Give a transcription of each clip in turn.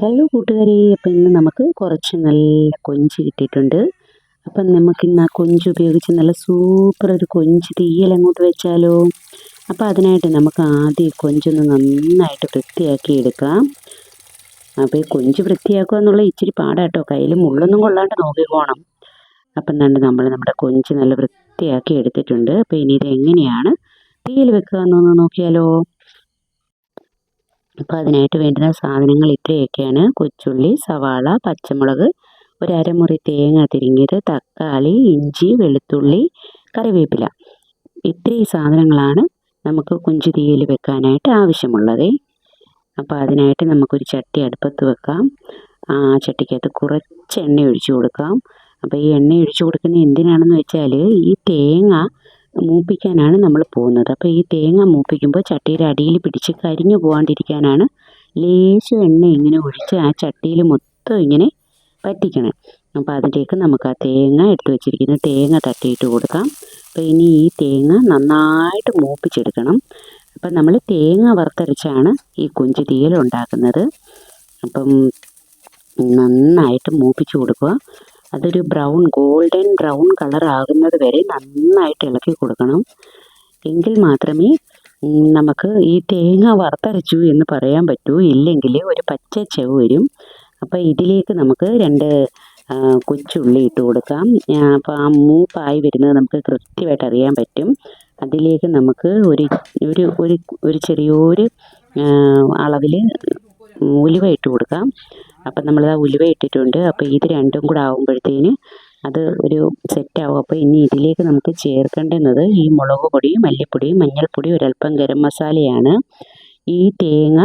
Hello കൂട്ടുകാരെ, അപ്പം ഇന്ന് നമുക്ക് കുറച്ച് നല്ല കൊഞ്ച് കിട്ടിയിട്ടുണ്ട്. അപ്പം നമുക്കിന്ന് ആ കൊഞ്ച് ഉപയോഗിച്ച് നല്ല സൂപ്പർ ഒരു കൊഞ്ച് തീയൽ അങ്ങോട്ട് വെച്ചാലോ. അപ്പോൾ അതിനായിട്ട് നമുക്ക് ആദ്യം കൊഞ്ചൊന്ന് നന്നായിട്ട് വൃത്തിയാക്കി എടുക്കാം. അപ്പോൾ ഈ കൊഞ്ച് വൃത്തിയാക്കുക എന്നുള്ള ഇച്ചിരി പാടാട്ടോ, കയ്യിൽ മുള്ളൊന്നും കൊള്ളാണ്ട് നോക്കിക്കോണം. അപ്പം നമ്മുടെ കൊഞ്ച് നല്ല വൃത്തിയാക്കി എടുത്തിട്ടുണ്ട്. അപ്പോൾ ഇനി ഇത് എങ്ങനെയാണ് തീയൽ വെക്കുക എന്നൊന്ന് നോക്കിയാലോ. അപ്പോൾ അതിനായിട്ട് വേണ്ടുന്ന സാധനങ്ങൾ ഇത്രയൊക്കെയാണ്: കൊച്ചുള്ളി, സവാള, പച്ചമുളക്, ഒരു അരമുറി തേങ്ങ തിരിങ്ങിയത്, തക്കാളി, ഇഞ്ചി, വെളുത്തുള്ളി, കറിവേപ്പില. ഇത്രയും സാധനങ്ങളാണ് നമുക്ക് കൊഞ്ച് തീയൽ വെക്കാനായിട്ട് ആവശ്യമുള്ളത്. അപ്പോൾ അതിനായിട്ട് നമുക്കൊരു ചട്ടി അടുപ്പത്ത് വെക്കാം. ആ ചട്ടിക്കകത്ത് കുറച്ച് എണ്ണ ഒഴിച്ചു കൊടുക്കാം. അപ്പോൾ ഈ എണ്ണ ഒഴിച്ചു കൊടുക്കുന്നത് എന്തിനാണെന്ന് വെച്ചാൽ ഈ തേങ്ങ മൂപ്പിക്കാനാണ് നമ്മൾ പോകുന്നത്. അപ്പോൾ ഈ തേങ്ങ മൂപ്പിക്കുമ്പോൾ ചട്ടിയുടെ അടിയിൽ പിടിച്ച് കരിഞ്ഞു പോകാണ്ടിരിക്കാനാണ് ലേശം എണ്ണ ഇങ്ങനെ ഒഴിച്ച് ആ ചട്ടിയിൽ മൊത്തം ഇങ്ങനെ പറ്റിക്കണം. അപ്പോൾ അതിലേക്ക് നമുക്ക് ആ തേങ്ങ എടുത്ത് വെച്ചിരിക്കുന്ന തേങ്ങ തട്ടിയിട്ട് കൊടുക്കാം. അപ്പോൾ ഇനി ഈ തേങ്ങ നന്നായിട്ട് മൂപ്പിച്ചെടുക്കണം. അപ്പം നമ്മൾ തേങ്ങ വറുത്തരച്ചാണ് ഈ കൊഞ്ച് തീയൽ ഉണ്ടാക്കുന്നത്. അപ്പം നന്നായിട്ട് മൂപ്പിച്ച് കൊടുക്കുക. അതൊരു ഗോൾഡൻ ബ്രൗൺ കളർ ആകുന്നത് വരെ നന്നായിട്ട് ഇളക്കി കൊടുക്കണം. എങ്കിൽ മാത്രമേ നമുക്ക് ഈ തേങ്ങ വറുത്തരച്ചു എന്ന് പറയാൻ പറ്റൂ. ഇല്ലെങ്കിൽ ഒരു പച്ച ചെവ് വരും. അപ്പോൾ ഇതിലേക്ക് നമുക്ക് 2 കൊച്ചുള്ളി ഇട്ട് കൊടുക്കാം. അപ്പോൾ ആ മൂപ്പായി വരുന്നത് നമുക്ക് കൃത്യമായിട്ട് അറിയാൻ പറ്റും. അതിലേക്ക് നമുക്ക് ഒരു ചെറിയൊരു അളവിൽ ഉലുവ ഇട്ട് കൊടുക്കാം. അപ്പം നമ്മളത് ഉലുവ ഇട്ടിട്ടുണ്ട്. അപ്പോൾ ഇത് രണ്ടും കൂടെ ആകുമ്പോഴത്തേന് അത് ഒരു സെറ്റാവും. അപ്പോൾ ഇനി ഇതിലേക്ക് നമുക്ക് ചേർക്കേണ്ടുന്നത് ഈ മുളക് പൊടി, മല്ലിപ്പൊടി, മഞ്ഞൾപ്പൊടി, ഒരല്പം ഗരം മസാലയാണ്. ഈ തേങ്ങ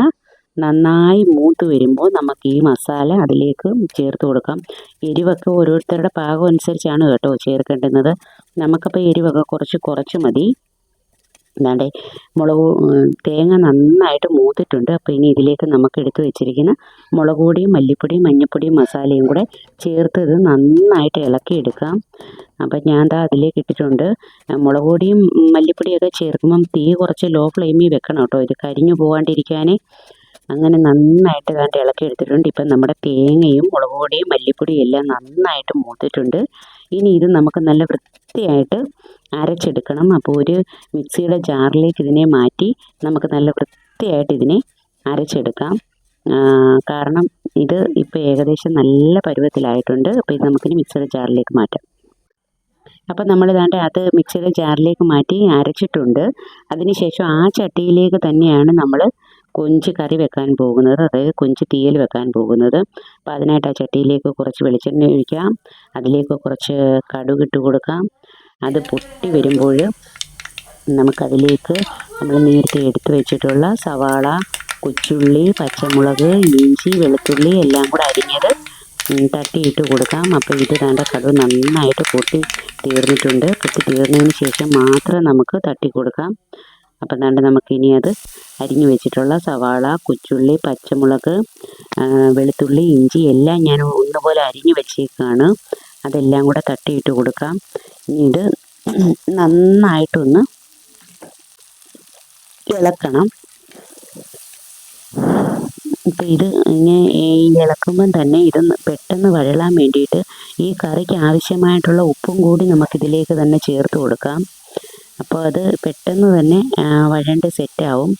നന്നായി മൂത്ത് വരുമ്പോൾ നമുക്ക് ഈ മസാല അതിലേക്ക് ചേർത്ത് കൊടുക്കാം. എരിവൊക്കെ ഓരോരുത്തരുടെ പാകം അനുസരിച്ചാണ് കേട്ടോ ചേർക്കേണ്ടുന്നത്. നമുക്കപ്പോൾ എരിവൊക്കെ കുറച്ച് മതി. അതാണ്ട് തേങ്ങ നന്നായിട്ട് മൂത്തിട്ടുണ്ട്. അപ്പോൾ ഇനി ഇതിലേക്ക് നമുക്ക് എടുത്ത് വെച്ചിരിക്കുന്ന മുളക് പൊടിയും, മല്ലിപ്പൊടിയും, മഞ്ഞൾപ്പൊടിയും, മസാലയും കൂടെ ചേർത്ത് ഇത് നന്നായിട്ട് ഇളക്കിയെടുക്കാം. അപ്പം ഞാൻ അതിലേക്ക് ഇട്ടിട്ടുണ്ട്. മുളക് പൊടിയും മല്ലിപ്പൊടിയൊക്കെ ചേർക്കുമ്പം തീ കുറച്ച് ലോ ഫ്ലെയിമിൽ വെക്കണം കേട്ടോ, ഇത് കരിഞ്ഞു പോകാണ്ടിരിക്കാൻ. അങ്ങനെ നന്നായിട്ട് ഇളക്കിയെടുത്തിട്ടുണ്ട്. ഇപ്പം നമ്മുടെ തേങ്ങയും മുളക് പൊടിയും മല്ലിപ്പൊടിയും എല്ലാം നന്നായിട്ട് മൂത്തിട്ടുണ്ട്. ഇനി ഇത് നമുക്ക് നല്ല വൃത്തിയായിട്ട് അരച്ചെടുക്കണം. അപ്പോൾ ഒരു മിക്സിയുടെ ജാറിലേക്ക് ഇതിനെ മാറ്റി നമുക്ക് നല്ല വൃത്തിയായിട്ട് ഇതിനെ അരച്ചെടുക്കാം. കാരണം ഇത് ഇപ്പോൾ ഏകദേശം നല്ല പരുവത്തിലായിട്ടുണ്ട്. അപ്പോൾ ഇത് നമുക്കിനി മിക്സിയുടെ ജാറിലേക്ക് മാറ്റാം. അപ്പോൾ നമ്മൾ അത് മിക്സിയുടെ ജാറിലേക്ക് മാറ്റി അരച്ചിട്ടുണ്ട്. അതിനുശേഷം ആ ചട്ടിയിലേക്ക് തന്നെയാണ് നമ്മൾ കൊഞ്ച് കറി വെക്കാൻ പോകുന്നത്, അതായത് കൊഞ്ച് തീയൽ വെക്കാൻ പോകുന്നത്. അപ്പോൾ അതിനായിട്ട് ആ ചട്ടിയിലേക്ക് കുറച്ച് വെളിച്ചെണ്ണ ഒഴിക്കാം. അതിലേക്ക് കുറച്ച് കടുകിട്ട് കൊടുക്കാം. അത് പൊട്ടി വരുമ്പോൾ നമുക്കതിലേക്ക് നമ്മൾ നേരത്തെ എടുത്ത് വെച്ചിട്ടുള്ള സവാള, കൊച്ചുള്ളി, പച്ചമുളക്, ഇഞ്ചി, വെളുത്തുള്ളി എല്ലാം കൂടെ അരിഞ്ഞത് തട്ടിയിട്ട് കൊടുക്കാം. അപ്പോൾ ഇത് കടുക് നന്നായിട്ട് പൊട്ടി തീർന്നിട്ടുണ്ട്. പൊട്ടി തീർന്നതിന് ശേഷം മാത്രം നമുക്ക് തട്ടി കൊടുക്കാം. അപ്പം നമുക്കിനി അത് അരിഞ്ഞു വെച്ചിട്ടുള്ള സവാള, കൊച്ചുള്ളി, പച്ചമുളക്, വെളുത്തുള്ളി, ഇഞ്ചി എല്ലാം ഞാൻ ഒന്നുപോലെ അരിഞ്ഞു വെച്ചേക്കാണ്. അതെല്ലാം കൂടെ തട്ടിയിട്ട് കൊടുക്കാം. ഇനി ഇത് നന്നായിട്ടൊന്ന് ഇളക്കണം. ഇപ്പം ഇത് ഇങ്ങനെ ഇളക്കുമ്പം തന്നെ ഇത് പെട്ടെന്ന് വഴലാൻ വേണ്ടിയിട്ട് ഈ കറിക്ക് ആവശ്യമായിട്ടുള്ള ഉപ്പും കൂടി നമുക്കിതിലേക്ക് തന്നെ ചേർത്ത് കൊടുക്കാം. അപ്പോൾ അത് പെട്ടെന്ന് തന്നെ വഴണ്ട് സെറ്റാവും.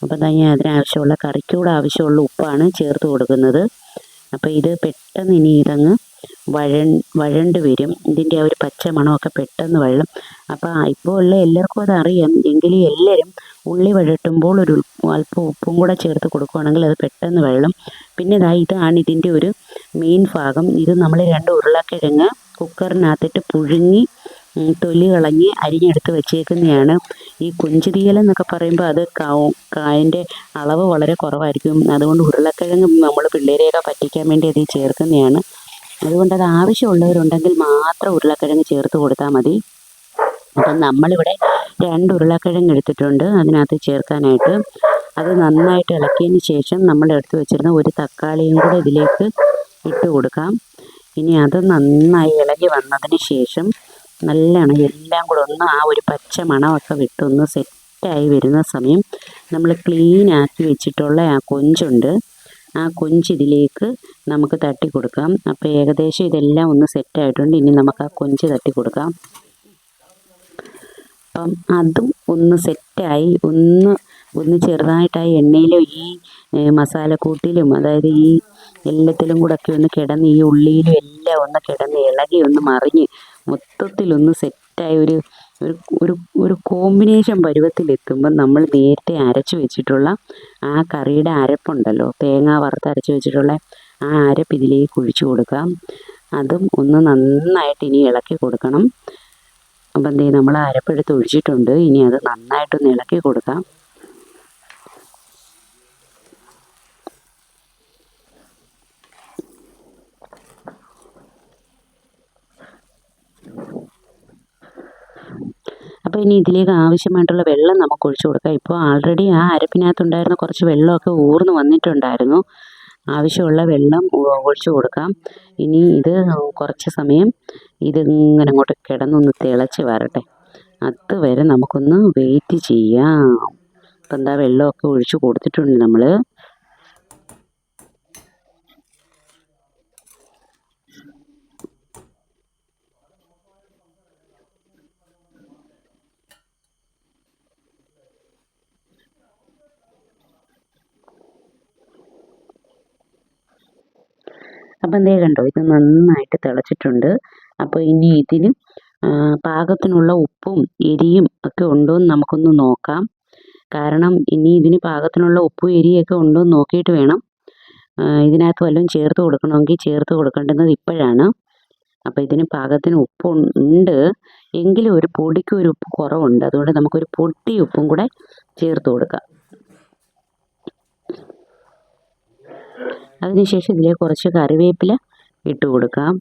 അപ്പം ഞാൻ അതിനാവശ്യമുള്ള കറിക്കൂടെ ആവശ്യമുള്ള ഉപ്പാണ് ചേർത്ത് കൊടുക്കുന്നത്. അപ്പോൾ ഇത് പെട്ടെന്ന് ഇനി ഇതങ്ങ് വഴണ്ട് വരും. ഇതിൻ്റെ ആ ഒരു പച്ച മണമൊക്കെ പെട്ടെന്ന് വഴലും. അപ്പോൾ ഇപ്പോൾ ഉള്ള എല്ലാവർക്കും അതറിയാം. എങ്കിലും എല്ലാവരും ഉള്ളി വഴട്ടുമ്പോൾ ഒരു അല്പം ഉപ്പും കൂടെ ചേർത്ത് കൊടുക്കുകയാണെങ്കിൽ അത് പെട്ടെന്ന് വഴലും. പിന്നെ ഇതാണ് ഇതിൻ്റെ ഒരു മെയിൻ ഭാഗം. ഇത് നമ്മൾ 2 ഉരുളക്കിഴങ്ങ് കുക്കറിനകത്തിട്ട് പുഴുങ്ങി തൊലി കളഞ്ഞ് അരിഞ്ഞെടുത്ത് വെച്ചേക്കുന്നതാണ്. ഈ കൊഞ്ച് തീയലെന്നൊക്കെ പറയുമ്പോൾ അത് കായൻ്റെ അളവ് വളരെ കുറവായിരിക്കും. അതുകൊണ്ട് ഉരുളക്കിഴങ്ങ് നമ്മൾ പിള്ളേരെയൊക്കെ പറ്റിക്കാൻ വേണ്ടി അതിൽ ചേർക്കുന്നതാണ്. അതുകൊണ്ട് അത് ആവശ്യമുള്ളവരുണ്ടെങ്കിൽ മാത്രം ഉരുളക്കിഴങ്ങ് ചേർത്ത് കൊടുത്താൽ മതി. അപ്പം നമ്മളിവിടെ 2 ഉരുളക്കിഴങ്ങ് എടുത്തിട്ടുണ്ട് അതിനകത്ത് ചേർക്കാനായിട്ട്. അത് നന്നായിട്ട് ഇളക്കിയതിന് ശേഷം നമ്മൾ എടുത്ത് വെച്ചിരുന്ന ഒരു തക്കാളിയും കൂടെ ഇതിലേക്ക് ഇട്ട് കൊടുക്കാം. ഇനി അത് നന്നായി ഇളകി വന്നതിന് ശേഷം നല്ലോണം എല്ലാം കൂടെ ഒന്ന് ആ ഒരു പച്ച മണമൊക്കെ വിട്ടൊന്ന് സെറ്റായി വരുന്ന സമയം നമ്മൾ ക്ലീനാക്കി വെച്ചിട്ടുള്ള ആ കൊഞ്ചുണ്ട് ആ കൊഞ്ച് ഇതിലേക്ക് നമുക്ക് തട്ടി കൊടുക്കാം. അപ്പോൾ ഏകദേശം ഇതെല്ലാം ഒന്ന് സെറ്റായിട്ടുണ്ട്. ഇനി നമുക്ക് ആ കൊഞ്ച് തട്ടി കൊടുക്കാം. അപ്പം അതും ഒന്ന് സെറ്റായി ഒന്ന് ചെറുതായിട്ടായി എണ്ണയിലും ഈ മസാലക്കൂട്ടിലും, അതായത് ഈ എല്ലാത്തിലും കൂടെ ഒക്കെ ഒന്ന് കിടന്ന് ഈ ഉള്ളിയിലും എല്ലാം ഒന്ന് കിടന്ന് ഇളകി ഒന്ന് മറിഞ്ഞ് മൊത്തത്തിലൊന്ന് സെറ്റായി ഒരു ഒരു ഒരു ഒരു കോമ്പിനേഷൻ പരുവത്തിലെത്തുമ്പം നമ്മൾ നേരത്തെ അരച്ച് വെച്ചിട്ടുള്ള ആ കറിയുടെ അരപ്പുണ്ടല്ലോ, തേങ്ങ വറുത്തരച്ച് വെച്ചിട്ടുള്ള ആ അരപ്പ് ഇതിലേക്ക് ഒഴിച്ചു കൊടുക്കാം. അതും ഒന്ന് നന്നായിട്ട് ഇനി ഇളക്കി കൊടുക്കണം. അപ്പം എന്തേ നമ്മൾ അരപ്പെടുത്ത് ഒഴിച്ചിട്ടുണ്ട്. ഇനി അത് നന്നായിട്ടൊന്ന് ഇളക്കി കൊടുക്കാം. അപ്പോൾ ഇനി ഇതിലേക്ക് ആവശ്യമായിട്ടുള്ള വെള്ളം നമുക്ക് ഒഴിച്ചു കൊടുക്കാം. ഇപ്പോൾ ആൾറെഡി ആ അരപ്പിനകത്തുണ്ടായിരുന്ന കുറച്ച് വെള്ളമൊക്കെ ഊർന്ന് വന്നിട്ടുണ്ടായിരുന്നു. ആവശ്യമുള്ള വെള്ളം ഒഴിച്ചു കൊടുക്കാം. ഇനി ഇത് കുറച്ച് സമയം ഇതിങ്ങനെ അങ്ങോട്ട് കിടന്നൊന്ന് തിളച്ച് വരട്ടെ. അതുവരെ നമുക്കൊന്ന് വെയിറ്റ് ചെയ്യാം. അപ്പം എന്താ വെള്ളമൊക്കെ ഒഴിച്ചു കൊടുത്തിട്ടുണ്ട് നമ്മൾ. അപ്പം എന്തേ കണ്ടോ, ഇത് നന്നായിട്ട് തിളച്ചിട്ടുണ്ട്. അപ്പോൾ ഇനി ഇതിന് പാകത്തിനുള്ള ഉപ്പും എരിയും ഒക്കെ ഉണ്ടോ എന്ന് നമുക്കൊന്ന് നോക്കാം. കാരണം ഇനി ഇതിന് പാകത്തിനുള്ള ഉപ്പും എരിയൊക്കെ ഉണ്ടോ എന്ന് നോക്കിയിട്ട് വേണം ഇതിനകത്ത് വല്ലതും ചേർത്ത് കൊടുക്കണമെങ്കിൽ ചേർത്ത് കൊടുക്കേണ്ടുന്നത് ഇപ്പോഴാണ്. അപ്പോൾ ഇതിന് പാകത്തിന് ഉപ്പുണ്ട്, എങ്കിലും ഒരു പൊടിക്ക് ഒരു ഉപ്പ് കുറവുണ്ട്. അതുകൊണ്ട് നമുക്കൊരു പൊടി ഉപ്പും കൂടെ ചേർത്ത് കൊടുക്കാം. അതിനുശേഷം ഇതിലേക്ക് കുറച്ച് കറിവേപ്പില ഇട്ട് കൊടുക്കാം.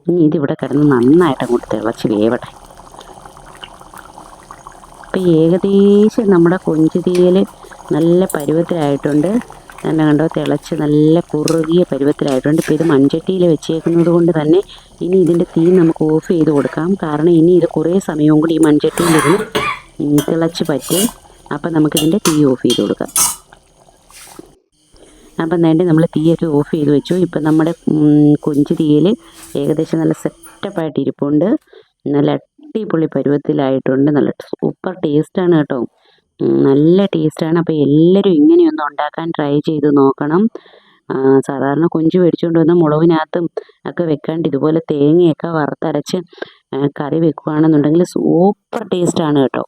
ഇനി ഇതിവിടെ കിടന്ന് നന്നായിട്ട് അങ്ങോട്ട് തിളച്ച് വേവട്ടെ. ഇപ്പം ഏകദേശം നമ്മുടെ കൊഞ്ച് തീയൽ നല്ല പരുവത്തിലായിട്ടുണ്ട്. തന്നെ കണ്ടോ, തിളച്ച് നല്ല കുറുകിയ പരുവത്തിലായിട്ടുണ്ട്. ഇപ്പോൾ ഇത് മൺചട്ടിയിൽ വെച്ചേക്കുന്നത് കൊണ്ട് തന്നെ ഇനി ഇതിൻ്റെ തീ നമുക്ക് ഓഫ് ചെയ്ത് കൊടുക്കാം. കാരണം ഇനി ഇത് കുറേ സമയവും കൂടി ഈ മൺചട്ടിയിലിരുന്ന് തിളച്ച് പറ്റും. അപ്പം നമുക്കിതിൻ്റെ തീ ഓഫ് ചെയ്ത് കൊടുക്കാം. അപ്പം വേണ്ടി നമ്മൾ തീയൊക്കെ ഓഫ് ചെയ്ത് വെച്ചു. ഇപ്പം നമ്മുടെ കൊഞ്ച് തീയൽ ഏകദേശം നല്ല സെറ്റപ്പായിട്ട് ഇരിപ്പുണ്ട്. നല്ല അടിപൊളി പരുവത്തിലായിട്ടുണ്ട്. നല്ല സൂപ്പർ ടേസ്റ്റാണ് കേട്ടോ, നല്ല ടേസ്റ്റാണ്. അപ്പോൾ എല്ലാവരും ഇങ്ങനെയൊന്ന് ഉണ്ടാക്കാൻ ട്രൈ ചെയ്ത് നോക്കണം. സാധാരണ കൊഞ്ച് മേടിച്ചുകൊണ്ട് വന്ന് മുളകിനകത്തും ഒക്കെ വെക്കാണ്ട് ഇതുപോലെ തേങ്ങയൊക്കെ വറുത്തരച്ച് കറി വെക്കുകയാണെന്നുണ്ടെങ്കിൽ സൂപ്പർ ടേസ്റ്റാണ് കേട്ടോ.